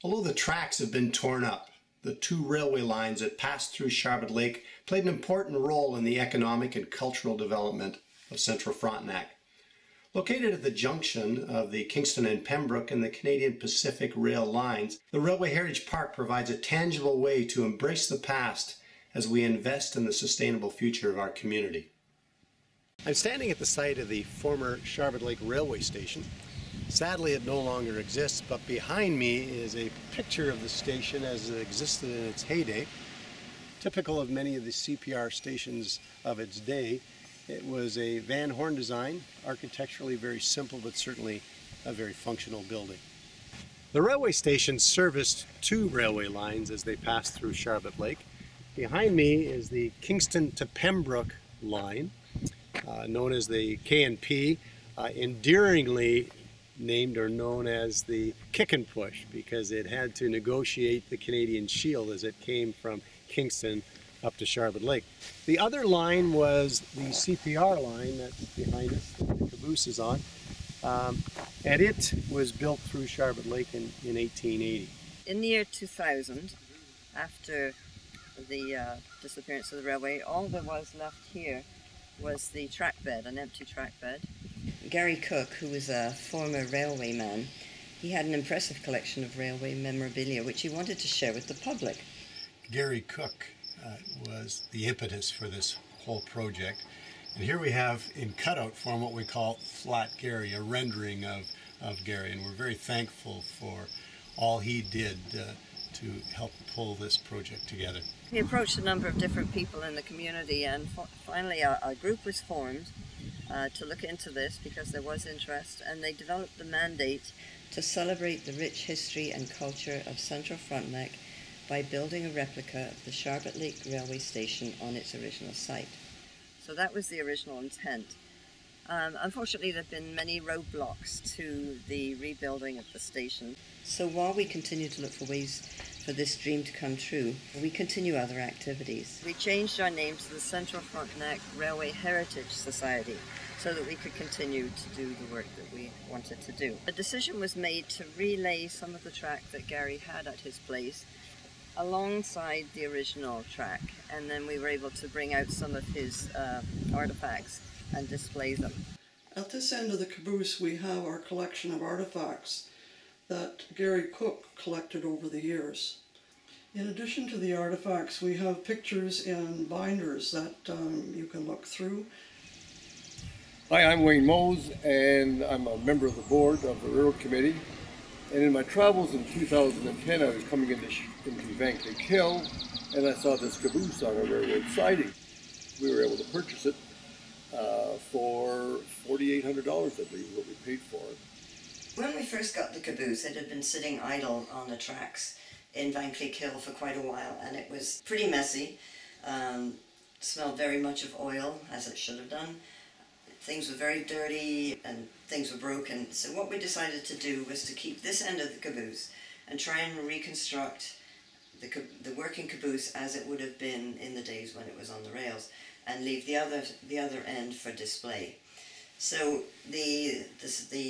Although the tracks have been torn up, the two railway lines that passed through Sharbot Lake played an important role in the economic and cultural development of Central Frontenac. Located at the junction of the Kingston and Pembroke and the Canadian Pacific Rail lines, the Railway Heritage Park provides a tangible way to embrace the past as we invest in the sustainable future of our community. I'm standing at the site of the former Sharbot Lake Railway Station. Sadly, it no longer exists, but behind me is a picture of the station as it existed in its heyday. Typical of many of the CPR stations of its day, it was a Van Horn design, architecturally very simple, but certainly a very functional building. The railway station serviced two railway lines as they passed through Sharbot Lake. Behind me is the Kingston to Pembroke line, known as the KNP, endearingly named or known as the Kick and Push, because it had to negotiate the Canadian Shield as it came from Kingston up to Sharbot Lake. The other line was the CPR line that's behind us, that the caboose is on, and it was built through Sharbot Lake in 1880. In the year 2000, after the disappearance of the railway, all there was left here was the track bed, an empty track bed. Gary Cook, who was a former railway man, he had an impressive collection of railway memorabilia which he wanted to share with the public. Gary Cook was the impetus for this whole project. And here we have in cutout form what we call Flat Gary, a rendering of Gary. And we're very thankful for all he did to help pull this project together. He approached a number of different people in the community, and finally a group was formed to look into this because there was interest, and they developed the mandate to celebrate the rich history and culture of Central Frontenac by building a replica of the Sharbot Lake Railway Station on its original site. So that was the original intent. Unfortunately, there have been many roadblocks to the rebuilding of the station. So while we continue to look for ways for this dream to come true, we continue other activities. We changed our name to the Central Frontenac Railway Heritage Society so that we could continue to do the work that we wanted to do. A decision was made to relay some of the track that Gary had at his place alongside the original track, and then we were able to bring out some of his artifacts and display them. At this end of the caboose we have our collection of artifacts that Gary Cook collected over the years. In addition to the artifacts, we have pictures in binders that you can look through. Hi, I'm Wayne Mose, and I'm a member of the board of the Railroad Committee. And in my travels in 2010, I was coming into Van Cleek Hill, and I saw this caboose on a railroad siding. We were able to purchase it for $4,800, I believe, is what we paid for it. When we first got the caboose, it had been sitting idle on the tracks in Van Cleek Hill for quite a while, and it was pretty messy. Smelled very much of oil, as it should have done. Things were very dirty and things were broken. So what we decided to do was to keep this end of the caboose and try and reconstruct the working caboose as it would have been in the days when it was on the rails, and leave the other end for display. So the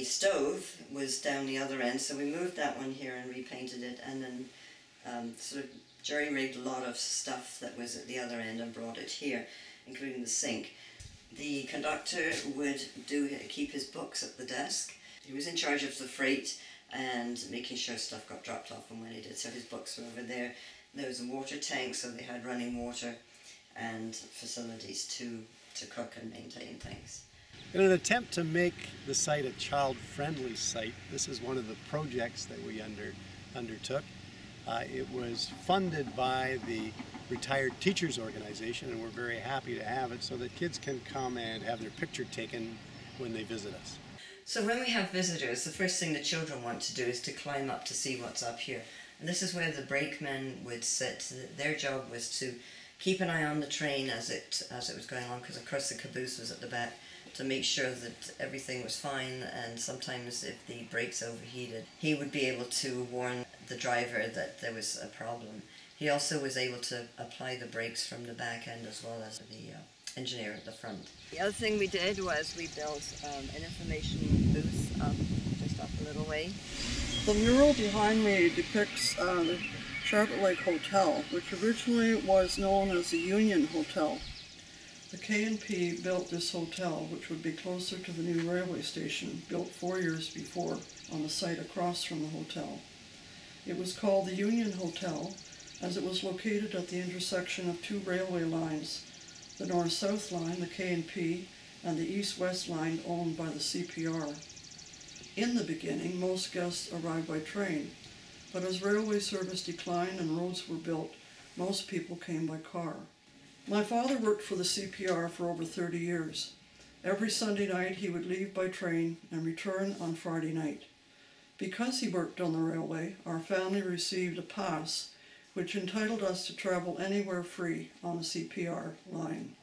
stove was down the other end, so we moved that one here and repainted it, and then sort of jury-rigged a lot of stuff that was at the other end and brought it here, including the sink. The conductor would keep his books at the desk. He was in charge of the freight and making sure stuff got dropped off, and when he did, so his books were over there. There was a water tank, so they had running water and facilities to cook and maintain things. In an attempt to make the site a child-friendly site, this is one of the projects that we undertook. It was funded by the Retired Teachers Organization, and we're very happy to have it so that kids can come and have their picture taken when they visit us. So when we have visitors, the first thing the children want to do is to climb up to see what's up here. And this is where the brakemen would sit. Their job was to keep an eye on the train as it was going along, because of course the caboose was at the back, to make sure that everything was fine, and sometimes if the brakes overheated, he would be able to warn the driver that there was a problem. He also was able to apply the brakes from the back end as well as the engineer at the front. The other thing we did was we built an information booth just up a little way. The mural behind me depicts the Charlotte Lake Hotel, which originally was known as the Union Hotel. The K&P built this hotel, which would be closer to the new railway station, built 4 years before on the site across from the hotel. It was called the Union Hotel as it was located at the intersection of two railway lines, the north-south line, the K&P, and the east-west line owned by the CPR. In the beginning, most guests arrived by train, but as railway service declined and roads were built, most people came by car. My father worked for the CPR for over 30 years. Every Sunday night he would leave by train and return on Friday night. Because he worked on the railway, our family received a pass which entitled us to travel anywhere free on the CPR line.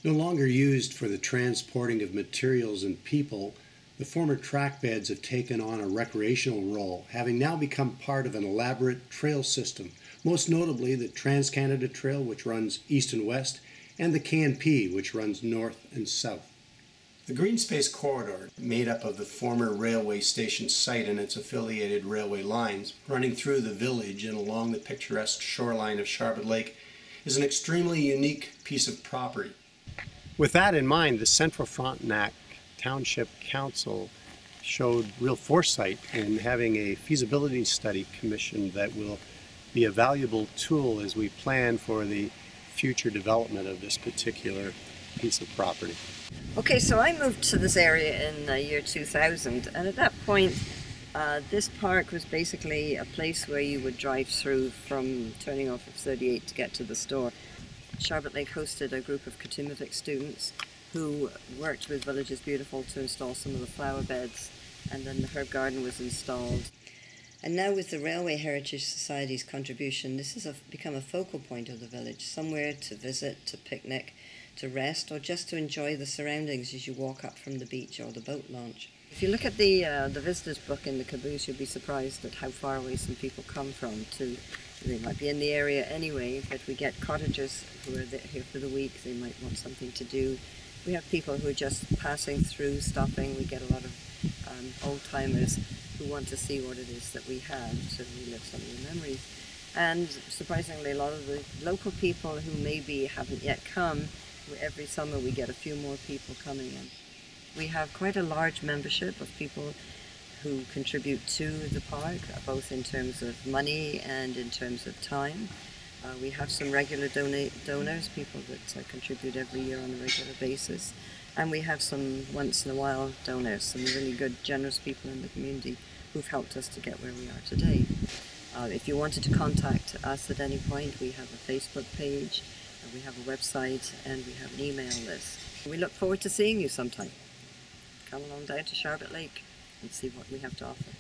No longer used for the transporting of materials and people, the former track beds have taken on a recreational role, having now become part of an elaborate trail system, most notably the Trans-Canada Trail, which runs east and west, and the K&P, which runs north and south. The Green Space Corridor, made up of the former railway station site and its affiliated railway lines, running through the village and along the picturesque shoreline of Charlotte Lake, is an extremely unique piece of property. With that in mind, the Central Frontenac Township Council showed real foresight in having a feasibility study commissioned that will be a valuable tool as we plan for the future development of this particular piece of property. Okay, so I moved to this area in the year 2000, and at that point this park was basically a place where you would drive through from turning off of 38 to get to the store. Charlotte Lake hosted a group of Katimavik students who worked with Villages Beautiful to install some of the flower beds, and then the herb garden was installed. And now with the Railway Heritage Society's contribution, this has become a focal point of the village, somewhere to visit, to picnic, to rest, or just to enjoy the surroundings as you walk up from the beach or the boat launch. If you look at the visitors book in the caboose, you'll be surprised at how far away some people come from. They might be in the area anyway, but we get cottagers who are here for the week. They might want something to do. We have people who are just passing through, stopping. We get a lot of old-timers who want to see what it is that we have, to relive some of the memories. And surprisingly, a lot of the local people who maybe haven't yet come, every summer we get a few more people coming in. We have quite a large membership of people who contribute to the park, both in terms of money and in terms of time. We have some regular donors, people that contribute every year on a regular basis. And we have some once in a while donors, some really good, generous people in the community who've helped us to get where we are today. If you wanted to contact us at any point, we have a Facebook page, we have a website, and we have an email list. We look forward to seeing you sometime. Come along down to Charlotte Lake and see what we have to offer.